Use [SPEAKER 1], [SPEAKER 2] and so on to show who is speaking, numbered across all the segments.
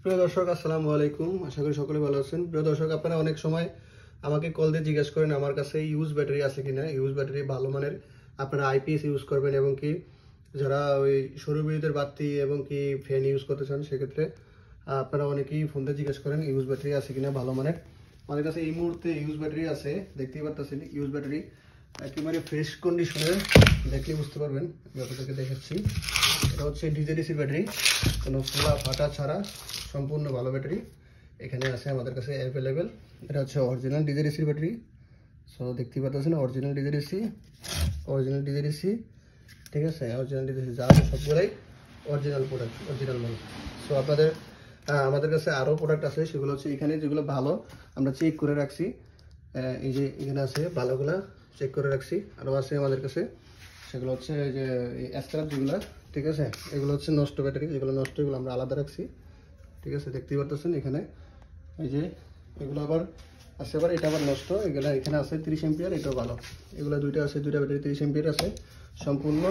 [SPEAKER 1] প্রিয় দর্শক আসসালামু আলাইকুম, আশা করি সকলে ভালো আছেন। প্রিয় দর্শক, আপনারা অনেক সময় আমাকে কল দিয়ে জিজ্ঞেস করেন আমার কাছে ইউজ ব্যাটারি আছে কিনা। ইউজ ব্যাটারি ভালো মানের আপনারা আইপিএস ইউজ করবেন এবং কি যারা ওই সৌর বিদ্যুতের বাতি এবং কি ফ্যান ইউজ করতে চান সেক্ষেত্রে আপনারা অনেকেই ফোন দিয়ে জিজ্ঞেস করেন ইউজ ব্যাটারি আছে কিনা ভালো মানের। আমাদের কাছে এই মুহূর্তে ইউজ ব্যাটারি আছে, দেখতেই পাচ্ছেন ইউজ ব্যাটারি একেবারে ফ্রেশ কন্ডিশনের, দেখলে বুঝতে পারবেন। আমি আপনাদেরকে দেখাচ্ছি, এটা হচ্ছে ডিজেডিসি ব্যাটারি, কোনো খোলা ফাটা ছাড়া সম্পূর্ণ ভালো ব্যাটারি এখানে আছে আমাদের কাছে অ্যাভেলেবেল। এটা হচ্ছে অরিজিনাল ডিজেডিসি ব্যাটারি। সো দেখতেই পাচ্ছেন অরিজিনাল ডিজেডিসি, ঠিক আছে। অরিজিনাল ডিজেডিসি যা আছে সবগুলাই অরিজিনাল প্রোডাক্ট, অরিজিনাল মাল। সো আপনাদের আমাদের কাছে আরও প্রোডাক্ট আছে, সেগুলো হচ্ছে এখানে যেগুলো ভালো আমরা চেক করে রাখছি। এই যে এখানে আছে ভালোগুলা চেক করে রাখছি। আরও আছে আমাদের কাছে, সেগুলো হচ্ছে এই যে স্ক্র্যাপ যেগুলো, ঠিক আছে। এগুলো হচ্ছে নষ্ট ব্যাটারি, যেগুলো নষ্ট এগুলো আমরা আলাদা রাখছি, ঠিক আছে। দেখতেই পাচ্ছেন এখানে এই যে এগুলো আবার আছে, আবার এটা আবার নষ্ট। এগুলো এখানে আছে 30 এম্পিয়ার, এটাও ভালো। এগুলো দুইটা আছে, দুইটা ব্যাটারি 30 এম্পিয়ার আছে, সম্পূর্ণ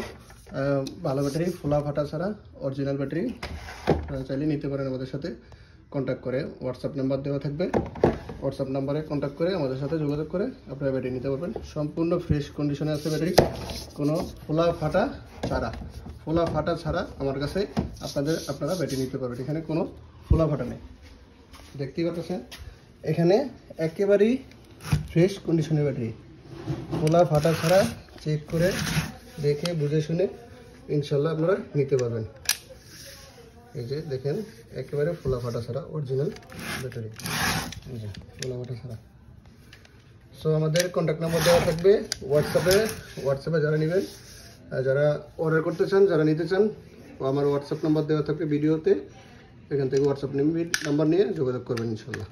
[SPEAKER 1] ভালো ব্যাটারি, ফোলা ফাটা ছাড়া অরিজিনাল ব্যাটারি। চাইলে নিতে পারেন আমাদের সাথে কন্ট্যাক্ট করে। হোয়াটসঅ্যাপ নাম্বার দেওয়া থাকবে, হোয়াটসঅ্যাপ নাম্বারে কন্ট্যাক্ট করে আমাদের সাথে যোগাযোগ করে আপনারা ব্যাটারি নিতে পারবেন। সম্পূর্ণ ফ্রেশ কন্ডিশনে আছে ব্যাটারি, কোনো ফোলা ফাটা ছাড়া আমার কাছে আপনারা ব্যাটারি নিতে পারবেন। এখানে কোনো ফোলা ফাটা নেই, দেখতেই পাচ্ছেন। এখানে একেবারেই ফ্রেশ কন্ডিশনের ব্যাটারি, ফোলা ফাটা ছাড়া চেক করে দেখে বুঝে শুনে ইনশাল্লাহ আপনারা নিতে পারবেন। এই যে দেখেন একেবারে ফোলা ফাটা ছাড়া অরিজিনাল ব্যাটারি, এই যে ফোলা ফাটা ছাড়া। সো আমাদের কন্ট্যাক্ট নাম্বার দেওয়া থাকবে হোয়াটসঅ্যাপে যারা নেবেন, যারা অর্ডার করতে চান, যারা নিতে চান, আমার হোয়াটসঅ্যাপ নাম্বার দেওয়া থাকবে ভিডিওতে। এখান থেকে হোয়াটসঅ্যাপ নাম্বার নিয়ে যোগাযোগ করবেন ইনশাল্লাহ।